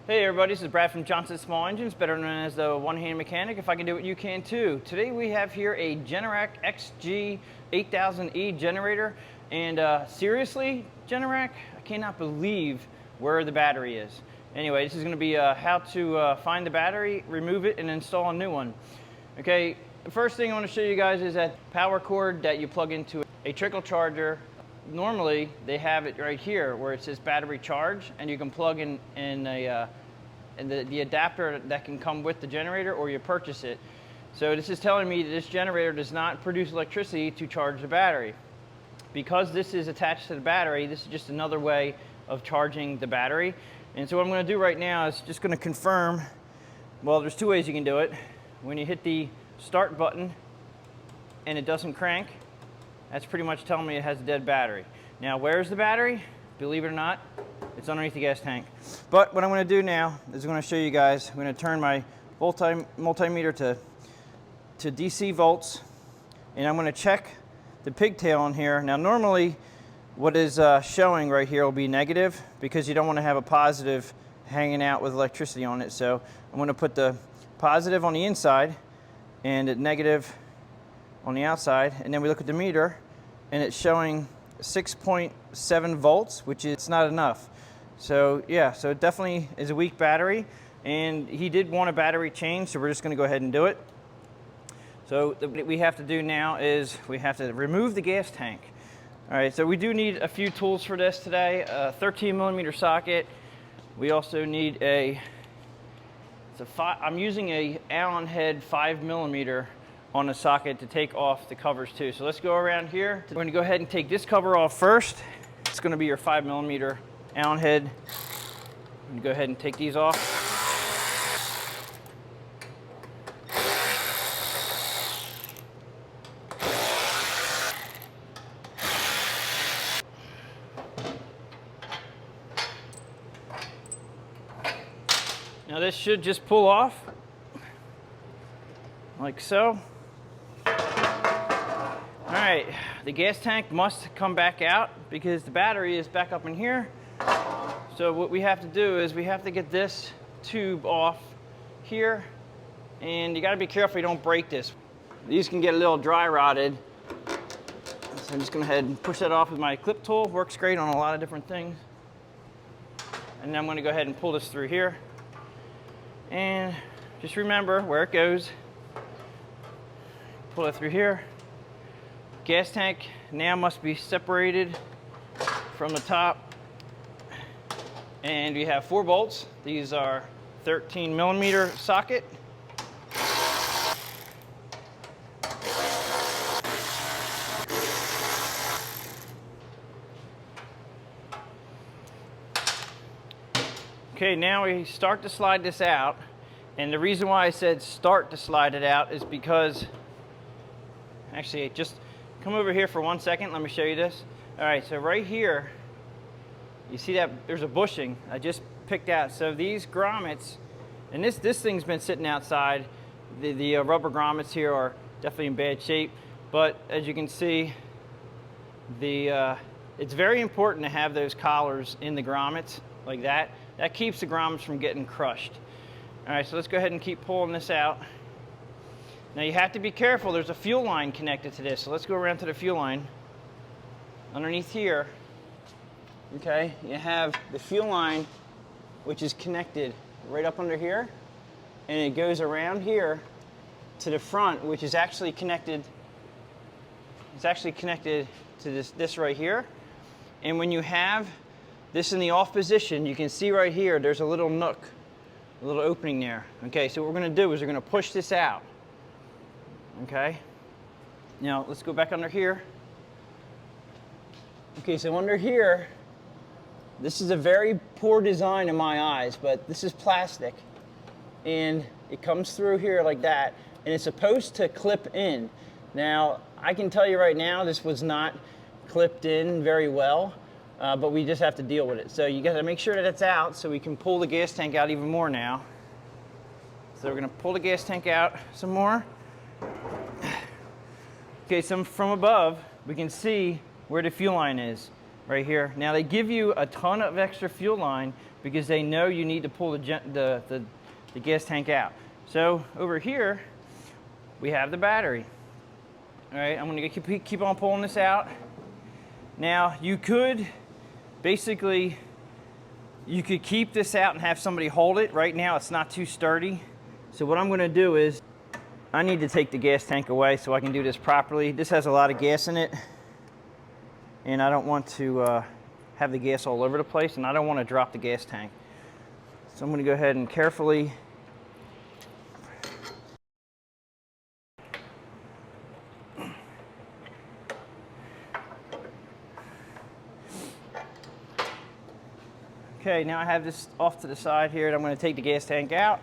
Hey everybody, this is Brad from Johnson Small Engines, better known as the one-hand mechanic. If I can do it, you can too. Today we have here a Generac XG8000E generator, and seriously, Generac, I cannot believe where the battery is. Anyway, this is going to be how to find the battery, remove it, and install a new one. Okay, the first thing I want to show you guys is that power cord that you plug into a trickle charger. Normally, they have it right here where it says battery charge, and you can plug in the adapter that can come with the generator, or you purchase it. So this is telling me that this generator does not produce electricity to charge the battery. Because this is attached to the battery, this is just another way of charging the battery. And so what I'm going to do right now is just going to confirm, well, there's two ways you can do it. When you hit the start button and it doesn't crank, that's pretty much telling me it has a dead battery. Now, where's the battery? Believe it or not, it's underneath the gas tank. But what I'm going to do now is I'm going to show you guys. I'm going to turn my multimeter to DC volts, and I'm going to check the pigtail on here. Now, normally what is showing right here will be negative because you don't want to have a positive hanging out with electricity on it. So I'm going to put the positive on the inside and the negative on the outside, and then we look at the meter and it's showing 6.7 volts, which is not enough. So yeah, so it definitely is a weak battery, and he did want a battery change, so we're just going to go ahead and do it. So what we have to do now is we have to remove the gas tank. All right, so we do need a few tools for this today. A 13mm socket. We also need I'm using a Allen head 5mm on the socket to take off the covers too. So let's go around here. We're going to go ahead and take this cover off first. It's going to be your 5mm Allen head. I'm going to go ahead and take these off. Now this should just pull off like so. All right, the gas tank must come back out because the battery is back up in here. So what we have to do is we have to get this tube off here, and you got to be careful you don't break this. These can get a little dry rotted. So I'm just going to go ahead and push that off with my clip tool. Works great on a lot of different things. And then I'm going to go ahead and pull this through here. And just remember where it goes. Pull it through here. Gas tank now must be separated from the top. And we have 4 bolts. These are 13mm socket. Okay, now we start to slide this out. And the reason why I said start to slide it out is because, actually, just come over here for 1 second. Let me show you this. All right, so right here, you see that there's a bushing I just picked out. So these grommets, and this thing's been sitting outside. The rubber grommets here are definitely in bad shape. But as you can see, it's very important to have those collars in the grommets like that. That keeps the grommets from getting crushed. All right, so let's go ahead and keep pulling this out. Now you have to be careful, there's a fuel line connected to this. So let's go around to the fuel line. Underneath here, okay, you have the fuel line, which is connected right up under here. And it goes around here to the front, which is actually connected, to this right here. And when you have this in the off position, you can see right here, there's a little nook, a little opening there. Okay, so what we're going to do is we're going to push this out. Okay, now let's go back under here. Okay, so under here, this is a very poor design in my eyes, but this is plastic, and it comes through here like that, and it's supposed to clip in. Now, I can tell you right now, this was not clipped in very well, but we just have to deal with it. So you got to make sure that it's out so we can pull the gas tank out even more now. So we're going to pull the gas tank out some more. Okay, so from above, we can see where the fuel line is. right here. Now they give you a ton of extra fuel line because they know you need to pull the gas tank out. So over here, we have the battery. All right, I'm gonna keep on pulling this out. Now you could basically, you could keep this out and have somebody hold it. Right now it's not too sturdy. So what I'm gonna do is, I need to take the gas tank away so I can do this properly. This has a lot of gas in it, and I don't want to have the gas all over the place, and I don't want to drop the gas tank. So I'm going to go ahead and carefully okay, now I have this off to the side here, and I'm going to take the gas tank out.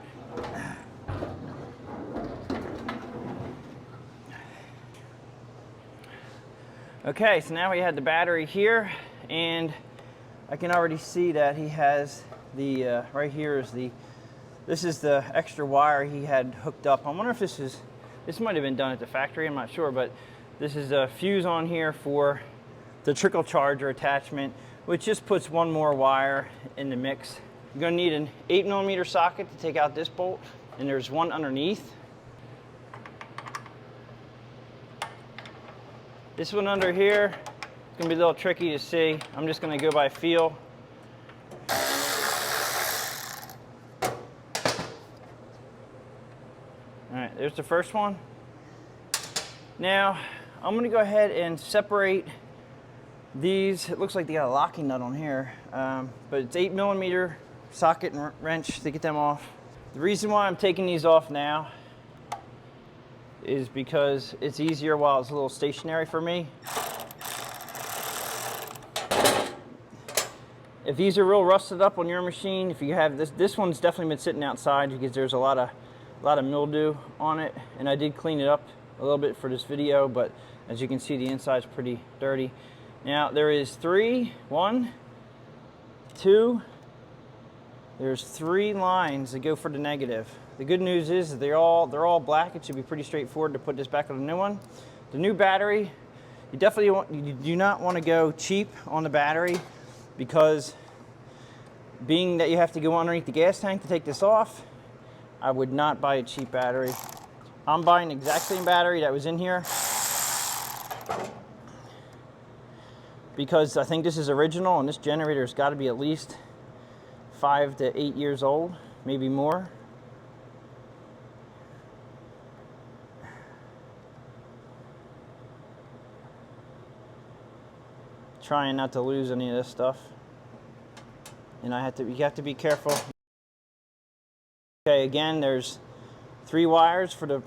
Okay, so now we have the battery here, and I can already see that he has the, right here is this is the extra wire he had hooked up. I wonder if this might have been done at the factory, I'm not sure, but this is a fuse on here for the trickle charger attachment, which just puts one more wire in the mix. You're gonna need an 8mm socket to take out this bolt, and there's one underneath. This one under here, it's gonna be a little tricky to see. I'm just gonna go by feel. All right, there's the first one. Now, I'm gonna go ahead and separate these. It looks like they got a locking nut on here, but it's 8mm socket and wrench to get them off. The reason why I'm taking these off now is because it's easier while it's a little stationary for me. If these are real rusted up on your machine, if you have this one's definitely been sitting outside because there's a lot of mildew on it, and I did clean it up a little bit for this video, but as you can see, the inside's pretty dirty. Now there is there's 3 lines that go for the negative. The good news is that they're all black. It should be pretty straightforward to put this back on the new one. The new battery, you do not want to go cheap on the battery, because being that you have to go underneath the gas tank to take this off, I would not buy a cheap battery. I'm buying the exact same battery that was in here because I think this is original, and this generator has got to be at least 5 to 8 years old, maybe more. Trying not to lose any of this stuff, and you have to be careful. Okay, again, there's 3 wires for the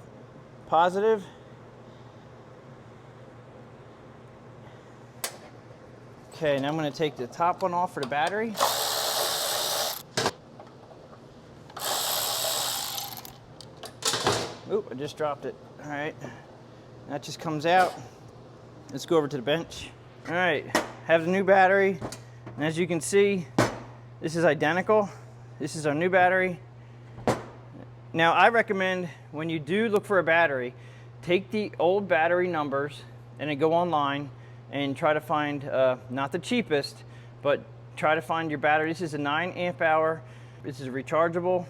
positive. Okay, now I'm going to take the top one off for the battery. Oop, I just dropped it. All right, that just comes out. Let's go over to the bench. All right, have the new battery, and as you can see, this is identical. This is our new battery. Now, I recommend when you do look for a battery, take the old battery numbers and then go online and try to find, not the cheapest, but try to find your battery. This is a 9 amp hour. This is rechargeable.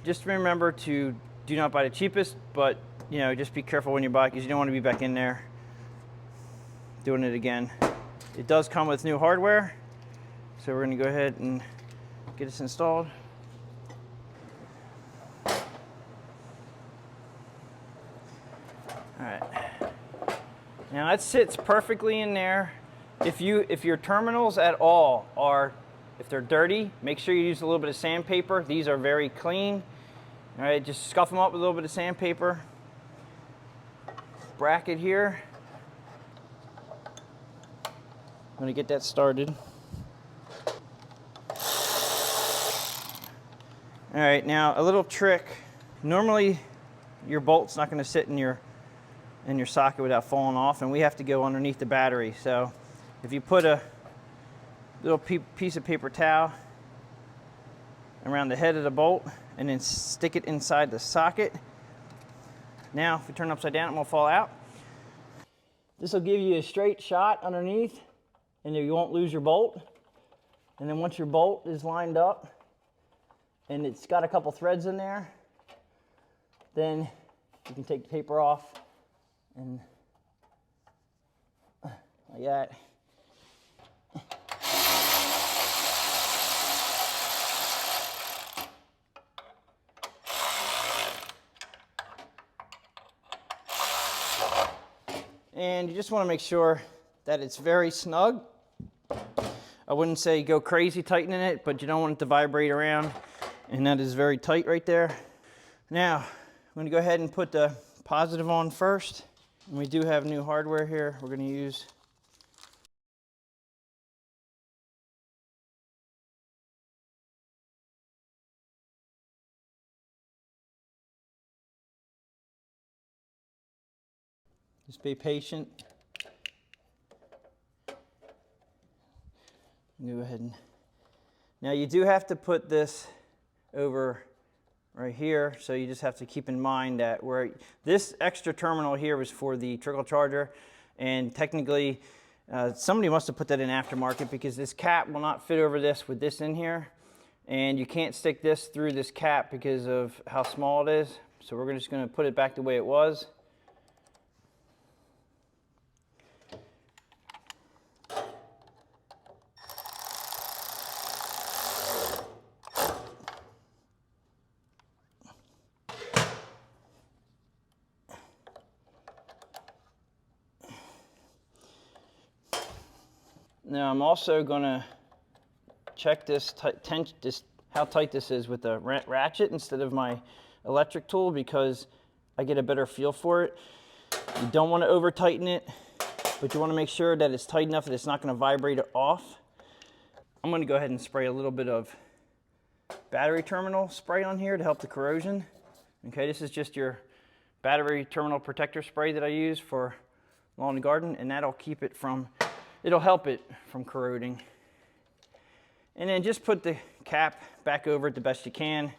Just remember to do not buy the cheapest, but just be careful when you buy, because you don't want to be back in there doing it again. It does come with new hardware, so we're going to go ahead and get this installed. All right, now that sits perfectly in there. If your terminals at all if they're dirty, make sure you use a little bit of sandpaper. These are very clean. All right, just scuff them up with a little bit of sandpaper. Bracket here. I'm gonna get that started. All right, now a little trick. Normally, your bolt's not gonna sit in your socket without falling off, and we have to go underneath the battery. So if you put a little piece of paper towel around the head of the bolt and then stick it inside the socket. Now, if we turn it upside down, it won't fall out. This will give you a straight shot underneath. and you won't lose your bolt. And then once your bolt is lined up and it's got a couple threads in there, then you can take the paper off and like that. And you just want to make sure that it's very snug. I wouldn't say go crazy tightening it, but you don't want it to vibrate around. And that is very tight right there. Now, I'm going to go ahead and put the positive on first. And we do have new hardware here. We're going to use just be patient. Go ahead and now you do have to put this over right here, so you just have to keep in mind that where this extra terminal here was for the trickle charger, and technically somebody must have put that in aftermarket because this cap will not fit over this with this in here, and you can't stick this through this cap because of how small it is. So we're just going to put it back the way it was. Now I'm also going to check this how tight this is with the ratchet instead of my electric tool, because I get a better feel for it. You don't want to over tighten it, but you want to make sure that it's tight enough that it's not going to vibrate off. I'm going to go ahead and spray a little bit of battery terminal spray on here to help the corrosion. Okay, this is just your battery terminal protector spray that I use for lawn and garden, and that'll keep it from, it'll help it from corroding. And then just put the cap back over it the best you can.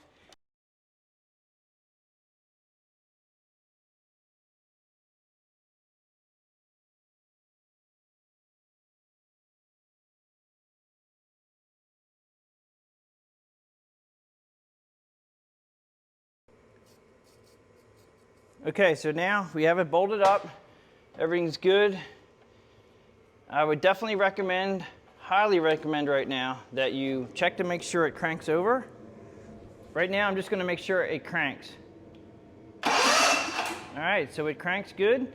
Okay, so now we have it bolted up. Everything's good. I would definitely recommend, highly recommend right now, that you check to make sure it cranks over. Right now I'm just going to make sure it cranks. All right, so it cranks good.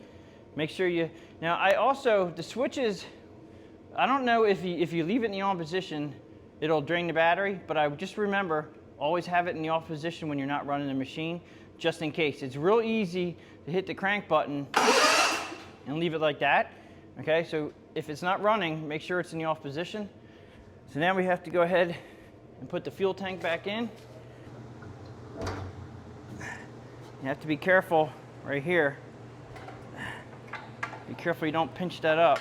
Make sure you, now I also, the switches, I don't know if you leave it in the on position, it'll drain the battery, but I would just remember, always have it in the off position when you're not running the machine, just in case. It's real easy to hit the crank button and leave it like that. Okay, so if it's not running, make sure it's in the off position. So now we have to go ahead and put the fuel tank back in. You have to be careful right here. Be careful you don't pinch that up.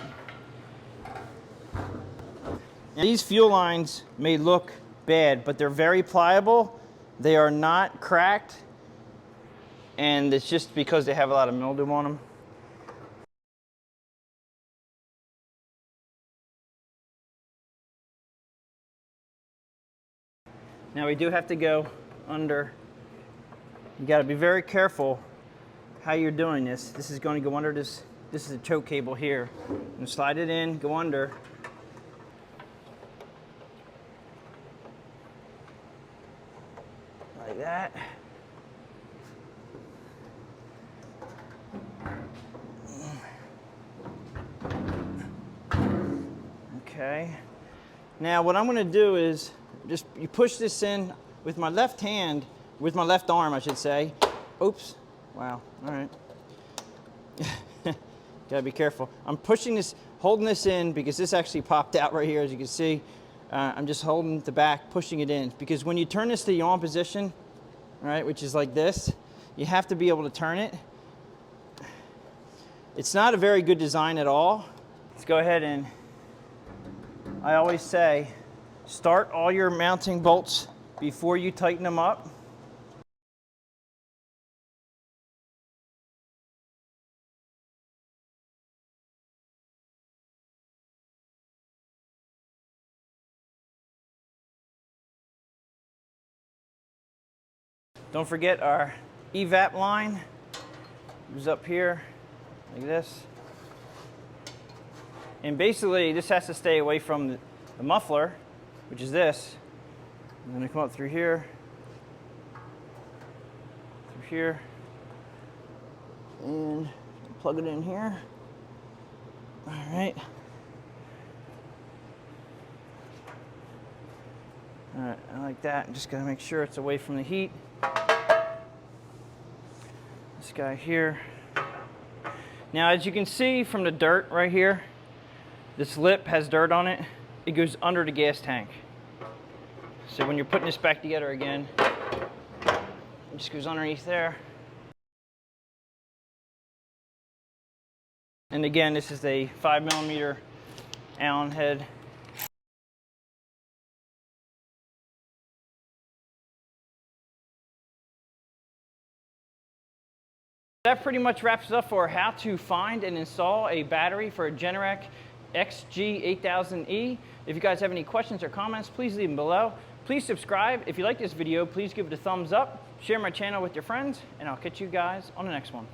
Now, these fuel lines may look bad, but they're very pliable. They are not cracked, and it's just because they have a lot of mildew on them. Now we do have to go under. You got to be very careful how you're doing this. This is going to go under this. This is a choke cable here. And slide it in, go under. Like that. Okay. Now what I'm going to do is just you push this in with my left hand, with my left arm I should say. Oops. Wow. All right. Gotta be careful. I'm pushing this, holding this in because this actually popped out right here, as you can see. I'm just holding the back, pushing it in, because when you turn this to the on position, right, which is like this, you have to be able to turn it. It's not a very good design at all. Let's go ahead and, I always say, start all your mounting bolts before you tighten them up. Don't forget our evap line goes up here like this. And basically this has to stay away from the muffler, which is this. I'm going to come up through here, and plug it in here. All right. All right, I like that. Just gotta make sure it's away from the heat. This guy here. Now, as you can see from the dirt right here, this lip has dirt on it. It goes under the gas tank. So when you're putting this back together again, it just goes underneath there. And again, this is a 5mm Allen head. That pretty much wraps it up for how to find and install a battery for a Generac XG8000E. If you guys have any questions or comments, please leave them below. Please subscribe. If you like this video, please give it a thumbs up. Share my channel with your friends, and I'll catch you guys on the next one.